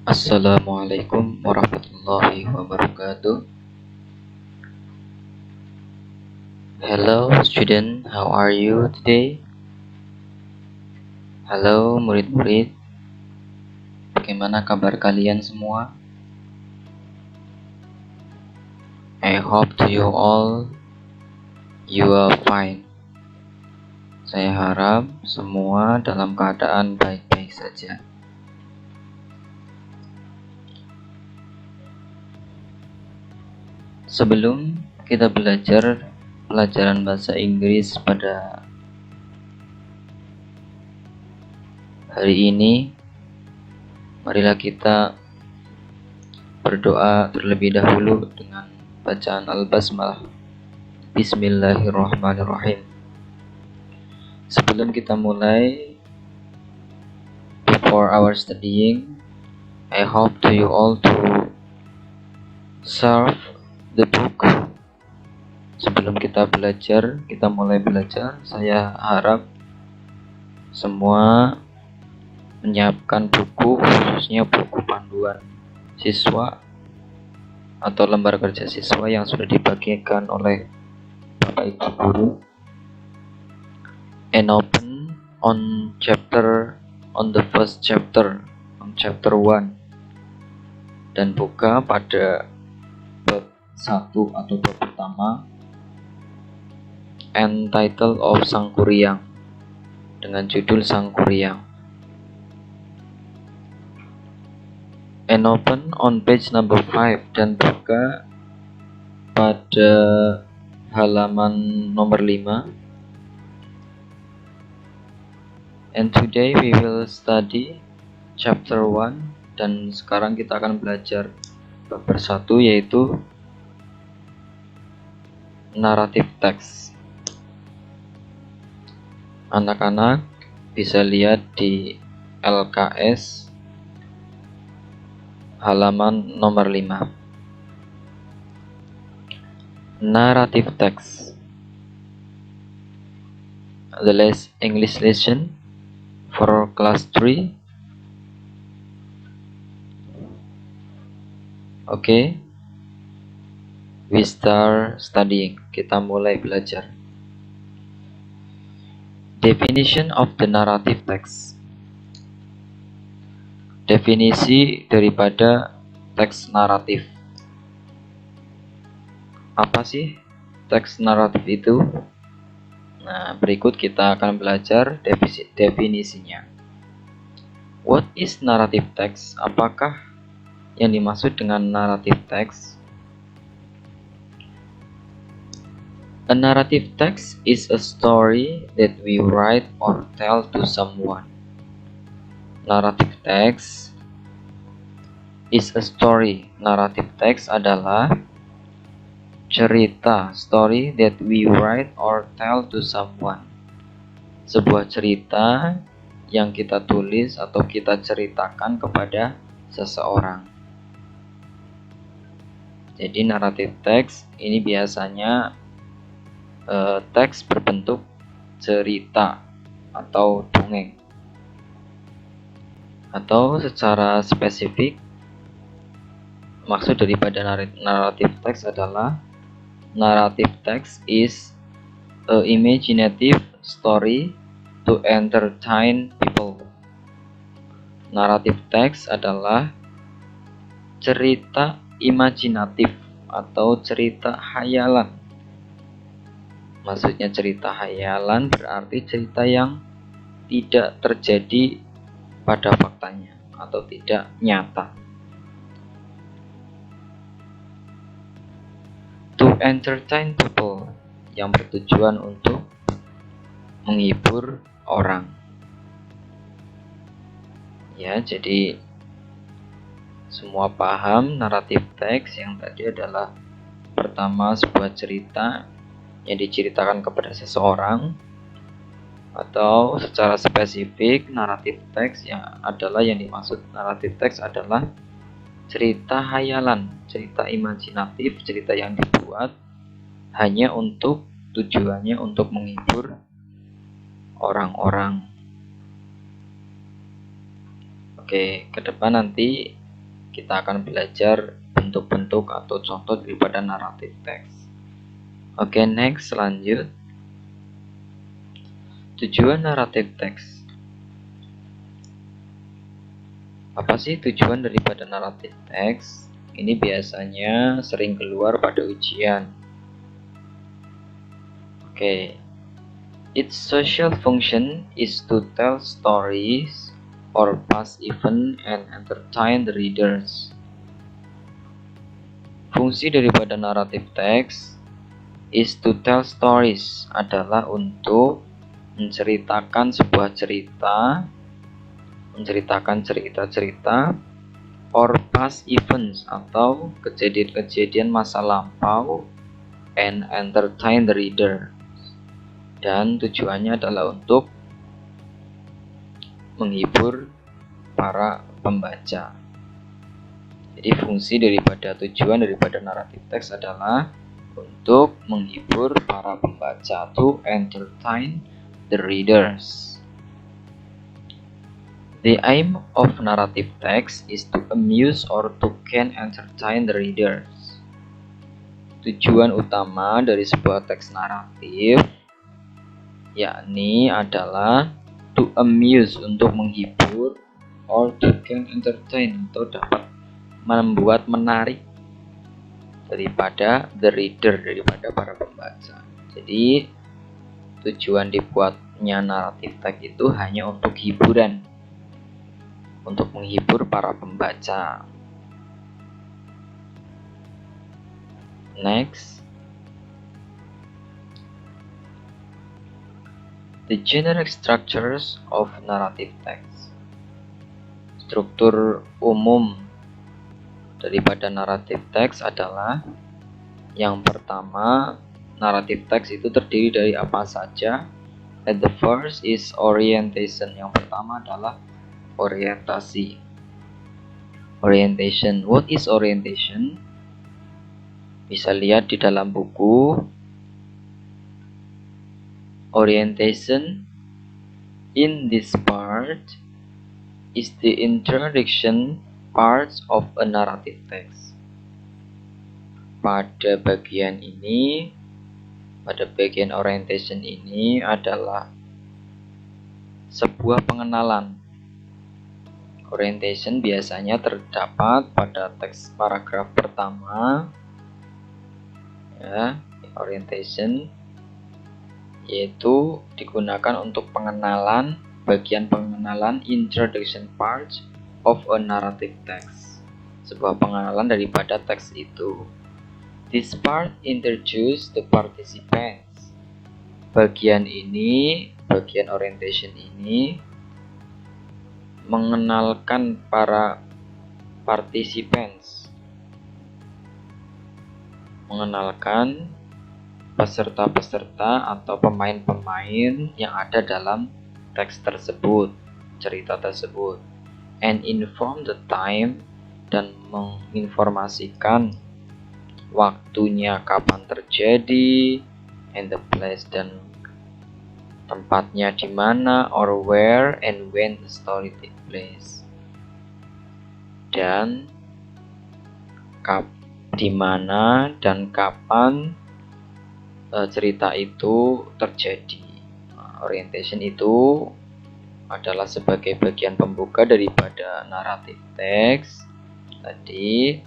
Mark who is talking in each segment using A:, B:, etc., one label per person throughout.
A: Assalamualaikum warahmatullahi wabarakatuh. Hello student, how are you today? Halo murid-murid, bagaimana kabar kalian semua? I hope to you all you are fine. Saya harap semua dalam keadaan baik-baik saja. Sebelum kita belajar pelajaran bahasa Inggris pada hari ini, marilah kita berdoa terlebih dahulu dengan bacaan Al-Basmalah. Bismillahirrahmanirrahim. Sebelum kita mulai, before our studying, I hope to you all to serve the book. Sebelum kita mulai belajar, saya harap semua menyiapkan buku, khususnya buku panduan siswa atau lembar kerja siswa yang sudah dibagikan oleh Bapak Ibu guru, and open on the first chapter, on chapter 1, dan buka pada bab 1 atau bab pertama, and title of Sang Kuryang, dengan judul Sang Kuryang. And open on page number 5 dan buka pada halaman nomor 5. And today we will study chapter 1, dan sekarang kita akan belajar bab 1, yaitu narrative text. Anak-anak bisa lihat di LKS halaman nomor 5. Narrative text. The English lesson for class 3. Okay, we start studying. Kita mulai belajar. Definition of the narrative text. Definisi daripada teks naratif. Apa sih teks naratif itu? Nah, berikut kita akan belajar definisinya. What is narrative text? Apakah yang dimaksud dengan narrative text? A narrative text is a story that we write or tell to someone. Narrative text is a story. Narrative text adalah cerita, story that we write or tell to someone. Sebuah cerita yang kita tulis atau kita ceritakan kepada seseorang. Jadi narrative text ini biasanya teks berbentuk cerita atau dongeng. Atau secara spesifik, maksud daripada narrative text adalah narrative text is a imaginative story to entertain people. Narrative text adalah cerita imajinatif atau cerita hayalan. Maksudnya cerita hayalan berarti cerita yang tidak terjadi pada faktanya atau tidak nyata. To entertain people, yang bertujuan untuk menghibur orang. Ya, jadi semua paham naratif teks yang tadi adalah pertama sebuah cerita yang diceritakan kepada seseorang, atau secara spesifik naratif teks yang dimaksud naratif teks adalah cerita hayalan, cerita imajinatif, cerita yang dibuat hanya untuk tujuannya untuk menghibur orang-orang. Oke, ke depan nanti kita akan belajar bentuk-bentuk atau contoh daripada naratif teks. Oke, next, lanjut. Tujuan naratif teks. Apa sih tujuan daripada naratif teks? Ini biasanya sering keluar pada ujian. Oke. Its social function is to tell stories or past events and entertain the readers. Fungsi daripada naratif teks is to tell stories adalah untuk menceritakan sebuah cerita, menceritakan cerita-cerita, or past events atau kejadian-kejadian masa lampau, and entertain the reader. Dan tujuannya adalah untuk menghibur para pembaca. Jadi fungsi daripada tujuan daripada naratif teks adalah untuk menghibur para pembaca, to entertain the readers. The aim of narrative text is to amuse or to can entertain the readers. Tujuan utama dari sebuah teks naratif yakni adalah to amuse, untuk menghibur, or to can entertain, atau dapat membuat menarik daripada the reader, daripada para pembaca. Jadi tujuan dibuatnya naratif teks itu hanya untuk hiburan, untuk menghibur para pembaca. Next, the generic structures of narrative text. Struktur umum daripada naratif teks adalah, yang pertama, naratif teks itu terdiri dari apa saja. And the first is orientation. Yang pertama adalah orientasi. Orientation. What is orientation? Bisa lihat di dalam buku. Orientation in this part is the introduction parts of a narrative text. Pada bagian orientation ini adalah sebuah pengenalan. Orientation biasanya terdapat pada teks paragraf pertama. Ya, orientation yaitu digunakan untuk bagian pengenalan, introduction parts of a narrative text, sebuah pengenalan daripada teks itu. This part introduce the participants. Bagian orientation ini mengenalkan para participants, mengenalkan peserta-peserta atau pemain-pemain yang ada dalam teks tersebut, cerita tersebut, and inform the time, dan menginformasikan waktunya kapan terjadi, and the place, dan tempatnya di mana, or where and when the story take place, dan di mana dan kapan cerita itu terjadi. Orientation itu adalah sebagai bagian pembuka daripada naratif teks tadi,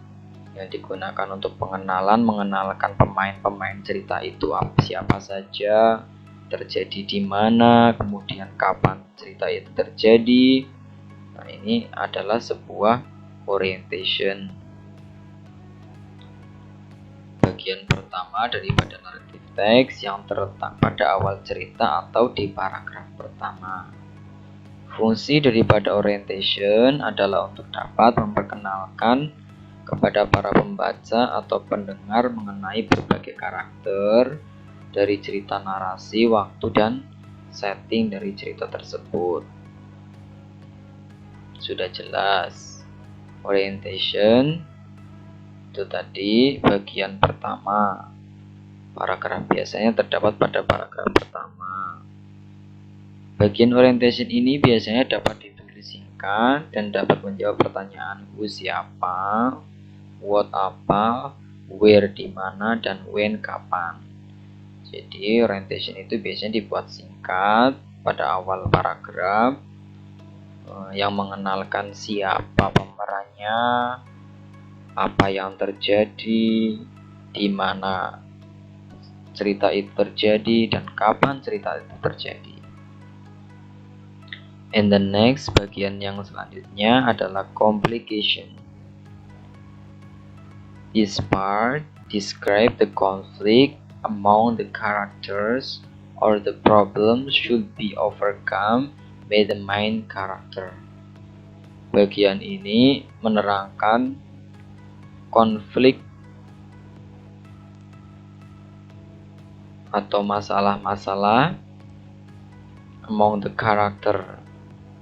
A: yang digunakan untuk mengenalkan pemain-pemain cerita itu siapa saja, terjadi di mana, kemudian kapan cerita itu terjadi. Nah, ini adalah sebuah orientation. Bagian pertama daripada naratif teks yang terletak pada awal cerita atau di paragraf pertama. Fungsi daripada orientation adalah untuk dapat memperkenalkan kepada para pembaca atau pendengar mengenai berbagai karakter dari cerita narasi, waktu, dan setting dari cerita tersebut. Sudah jelas. Orientation itu tadi bagian pertama. Paragraf biasanya terdapat pada paragraf pertama. Bagian orientation ini biasanya dapat ditulis singkat singkat dan dapat menjawab pertanyaan who siapa, what apa, where di mana, dan when kapan. Jadi orientation itu biasanya dibuat singkat pada awal paragraf yang mengenalkan siapa pemerannya, apa yang terjadi, di mana cerita itu terjadi, dan kapan cerita itu terjadi. And the next bagian yang selanjutnya adalah complication. This part describe the conflict among the characters or the problem should be overcome by the main character. Bagian ini menerangkan konflik atau masalah-masalah among the character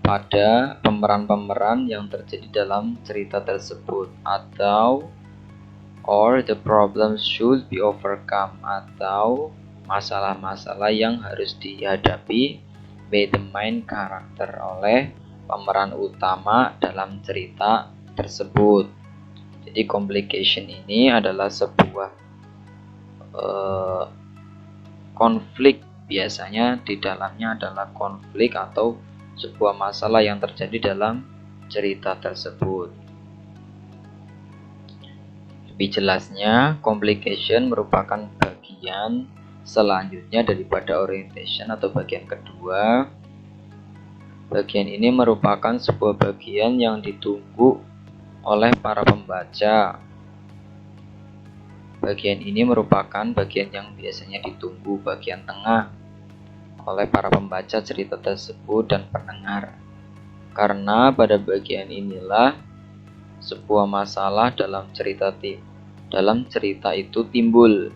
A: pada pemeran-pemeran yang terjadi dalam cerita tersebut, atau or the problems should be overcome, atau masalah-masalah yang harus dihadapi by the main character oleh pemeran utama dalam cerita tersebut. Jadi complication ini adalah sebuah konflik, biasanya di dalamnya adalah konflik atau sebuah masalah yang terjadi dalam cerita tersebut. Lebih jelasnya, complication merupakan bagian selanjutnya daripada orientation atau bagian kedua. Bagian ini merupakan sebuah bagian yang ditunggu oleh para pembaca. Bagian ini merupakan bagian yang biasanya ditunggu bagian tengah oleh para pembaca cerita tersebut dan pendengar. Karena pada bagian inilah sebuah masalah dalam cerita itu timbul.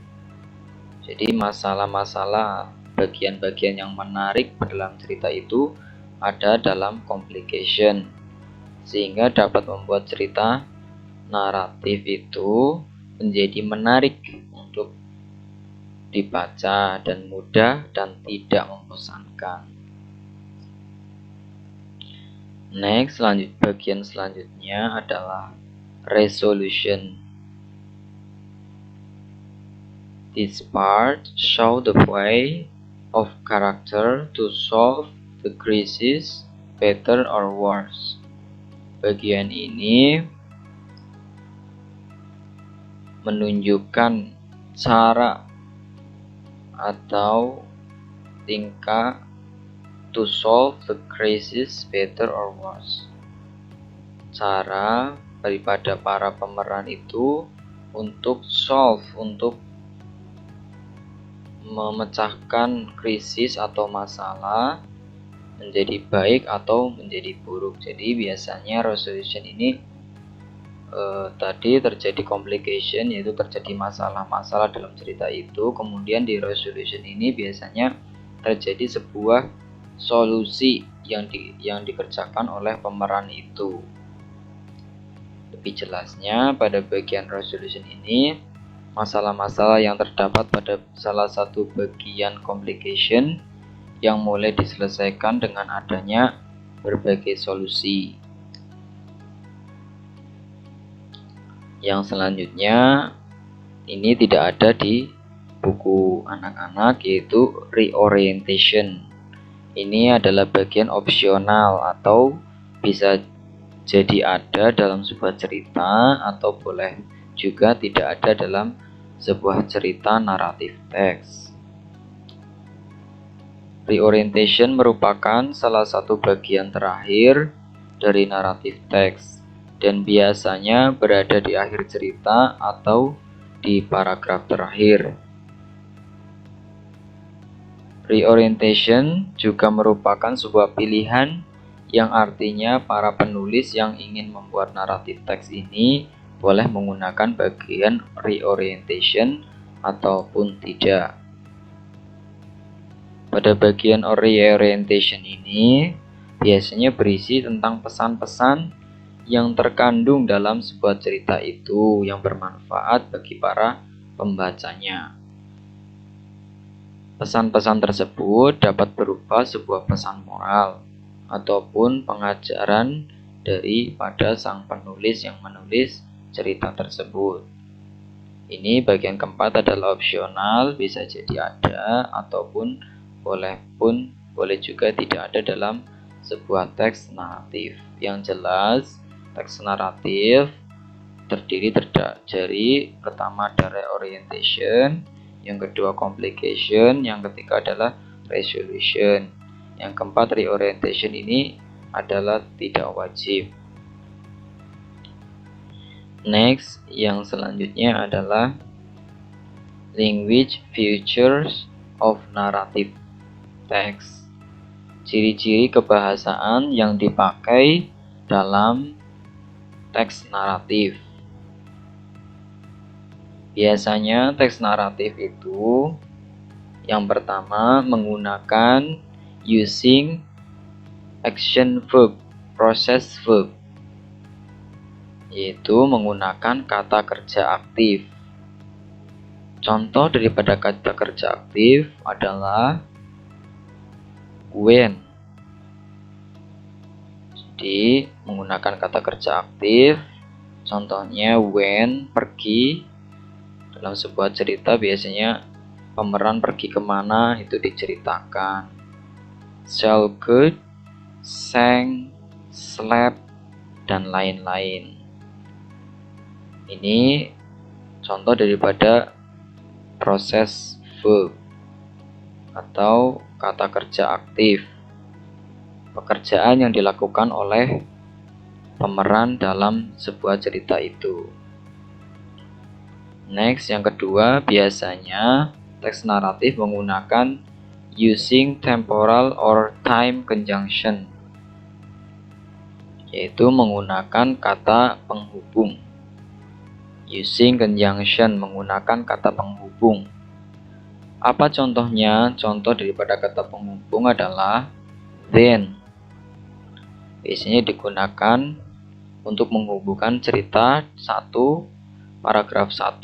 A: Jadi masalah-masalah, bagian-bagian yang menarik dalam cerita itu ada dalam complication, sehingga dapat membuat cerita naratif itu menjadi menarik untuk dibaca dan mudah dan tidak membosankan. Next, bagian selanjutnya adalah resolution. This part show the way of character to solve the crisis better or worse. Bagian ini menunjukkan cara atau tingkah to solve the crisis better or worse. Cara daripada para pemeran itu untuk memecahkan krisis atau masalah menjadi baik atau menjadi buruk. Jadi biasanya resolution ini tadi terjadi complication, yaitu terjadi masalah-masalah dalam cerita itu, kemudian di resolution ini biasanya terjadi sebuah solusi yang dikerjakan oleh pemeran itu. Lebih jelasnya, pada bagian resolution ini masalah-masalah yang terdapat pada salah satu bagian complication yang mulai diselesaikan dengan adanya berbagai solusi. Yang selanjutnya ini tidak ada di buku anak-anak, yaitu reorientation. Ini adalah bagian opsional atau bisa jadi ada dalam sebuah cerita atau boleh juga tidak ada dalam sebuah cerita naratif teks. Reorientation merupakan salah satu bagian terakhir dari naratif teks dan biasanya berada di akhir cerita atau di paragraf terakhir. Reorientation juga merupakan sebuah pilihan yang artinya para penulis yang ingin membuat naratif teks ini boleh menggunakan bagian reorientation ataupun tidak. Pada bagian reorientation ini biasanya berisi tentang pesan-pesan yang terkandung dalam sebuah cerita itu yang bermanfaat bagi para pembacanya. Pesan-pesan tersebut dapat berupa sebuah pesan moral ataupun pengajaran daripada sang penulis yang menulis cerita tersebut. Ini bagian keempat adalah opsional, bisa jadi ada ataupun boleh juga tidak ada dalam sebuah teks naratif. Yang jelas, teks naratif terdiri dari pertama ada reorientation, yang kedua complication, yang ketiga adalah resolution. Yang keempat, reorientation ini adalah tidak wajib. Next, yang selanjutnya adalah language features of narrative text. Ciri-ciri kebahasaan yang dipakai dalam teks naratif. Biasanya teks naratif itu yang pertama menggunakan using action verb, process verb, yaitu menggunakan kata kerja aktif. Contoh daripada kata kerja aktif adalah when. Jadi menggunakan kata kerja aktif, contohnya when pergi. Dalam sebuah cerita biasanya pemeran pergi kemana itu diceritakan. Shall good, sang, slept, dan lain-lain. Ini contoh daripada proses verb atau kata kerja aktif. Pekerjaan yang dilakukan oleh pemeran dalam sebuah cerita itu. Next, yang kedua, biasanya teks naratif menggunakan using temporal or time conjunction, yaitu menggunakan kata penghubung. Using conjunction, menggunakan kata penghubung. Apa contohnya? Contoh daripada kata penghubung adalah then. Biasanya digunakan untuk menghubungkan cerita paragraf 1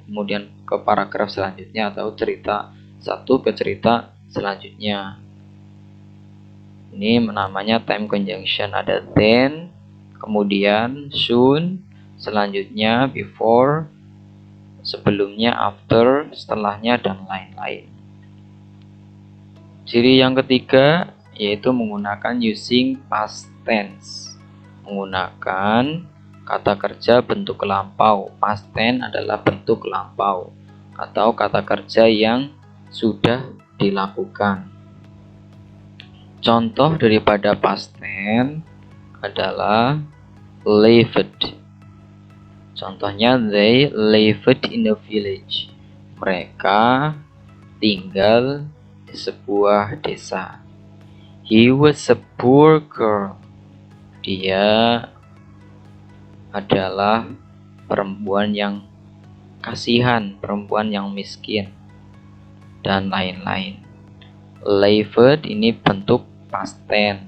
A: kemudian ke paragraf selanjutnya, atau cerita 1 ke cerita selanjutnya. Ini namanya time conjunction. Ada then, kemudian soon, selanjutnya before, sebelumnya after, setelahnya, dan lain-lain. Ciri yang ketiga yaitu menggunakan using past tense, menggunakan kata kerja bentuk lampau. Past tense adalah bentuk lampau atau kata kerja yang sudah dilakukan. Contoh daripada past tense adalah lived. Contohnya, they lived in a village. Mereka tinggal di sebuah desa. He was a poor girl. Dia adalah perempuan yang kasihan, perempuan yang miskin, dan lain-lain. Lived ini bentuk past tense,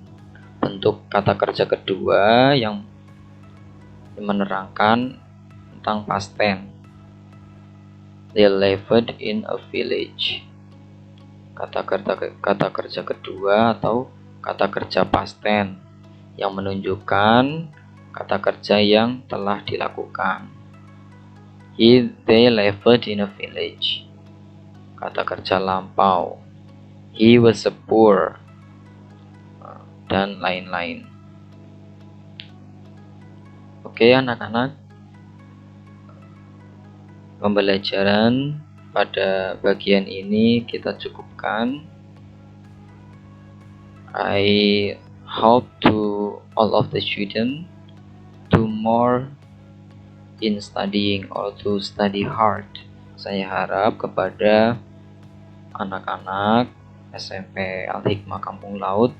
A: bentuk kata kerja kedua yang menerangkan tentang past tense. They lived in a village. Kata kerja kedua atau kata kerja past tense yang menunjukkan kata kerja yang telah dilakukan. They lived in a village. Kata kerja lampau. He was a poor, dan lain-lain. Oke anak-anak, pembelajaran pada bagian ini kita cukupkan. I hope to all of the students do more in studying or to study hard. Saya harap kepada anak-anak SMP Al-Hikmah Kampung Laut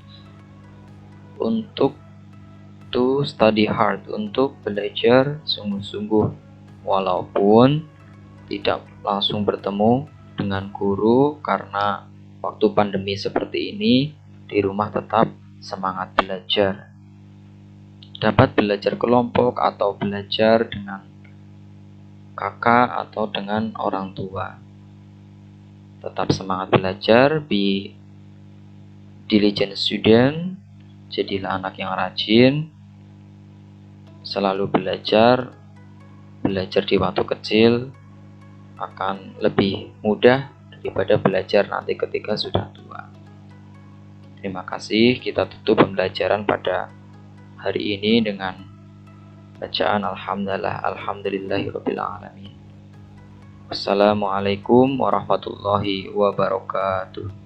A: untuk to study hard, untuk belajar sungguh-sungguh, walaupun tidak langsung bertemu dengan guru karena waktu pandemi seperti ini. Di rumah tetap semangat belajar. Dapat belajar kelompok atau belajar dengan kakak atau dengan orang tua. Tetap semangat belajar, be diligent student, jadilah anak yang rajin, selalu belajar di waktu kecil akan lebih mudah daripada belajar nanti ketika sudah tua. Terima kasih, kita tutup pembelajaran pada hari ini dengan bacaan Alhamdulillahirabbil alamin. Wassalamualaikum warahmatullahi wabarakatuh.